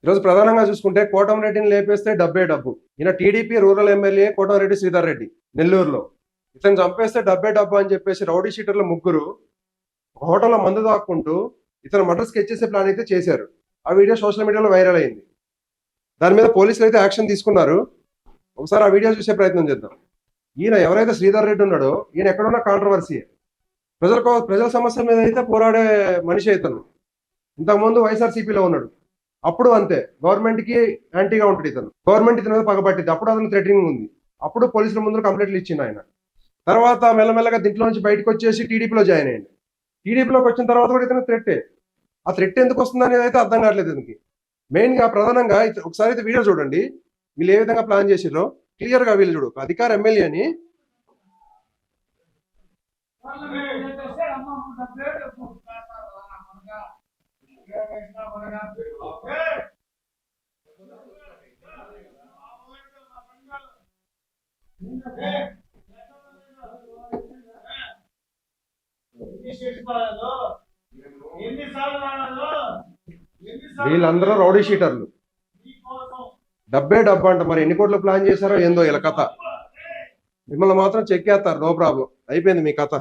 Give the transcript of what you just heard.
ఈరోజు ప్రధానంగా చూసుకుంటే కోటమిరెడ్డిని లేపేస్తే డబ్బే డబ్బు. ఈయన TDP rural MLA Kotamreddy Sridhar Reddy నెల్లూరులో. ఇతను చంపేస్తే డబ్బే డబ్బు అని చెప్పేసి రౌడీ షీటర్లు ముగ్గురు ఒక హోటల్లో మందు దాక్కుంటూ ఇతను మర్డర్ స్కెచ్ చేసే ప్లాన్ అయితే చేశారు. ఆ వీడియో సోషల్ మీడియాలో వైరల్ అయింది. దాని మీద పోలీసులు అయితే యాక్షన్ తీసుకున్నారు. ఒకసారి ఆ వీడియో చూసే ప్రయత్నం చేద్దాం. ఈయన ఎవరైతే శ్రీధర్ రెడ్డి ఉన్నాడో ఈయన ఎక్కడున్న కాంట్రవర్సీ. ప్రజల సమస్యల మీద అయితే పోరాడే మనిషి ఇతను. ఇంతకుముందు వైఎస్ఆర్సీపీలో ఉన్నాడు. అప్పుడు అంతే, గవర్నమెంట్ కి యాంటీగా ఉంటుంది ఇతను. గవర్నమెంట్ ఇతని మీద పగబట్టింది. అప్పుడు అతను థ్రెటనింగ్ ఉంది. అప్పుడు పోలీసుల ముందు కంప్లైంట్లు ఇచ్చింది ఆయన. తర్వాత మెల్లమెల్లగా దీంట్లో నుంచి బయటకు వచ్చేసి టీడీపీలో జాయిన్ అయ్యండి. టీడీపీలోకి వచ్చిన తర్వాత కూడా ఇతను థ్రెట్టే. ఆ థ్రెట్ ఎందుకు వస్తుంది అనేది అయితే అర్థం కావట్లేదు ఇతనికి. మెయిన్ గా ప్రధానంగా ఒకసారి అయితే వీడియో చూడండి. వీళ్ళు ఏ విధంగా ప్లాన్ చేసిరో క్లియర్ గా వీళ్ళు చూడు. అధికార ఎమ్మెల్యేని వీళ్ళందరూ రౌడీ షీటర్లు. డబ్బే డబ్బు అంట. మరి ఎన్ని కోట్లు ప్లాన్ చేశారో ఏందో ఇలా కథ. మిమ్మల్ని మాత్రం చెక్కేస్తారు, నో ప్రాబ్లం. అయిపోయింది మీ కథ.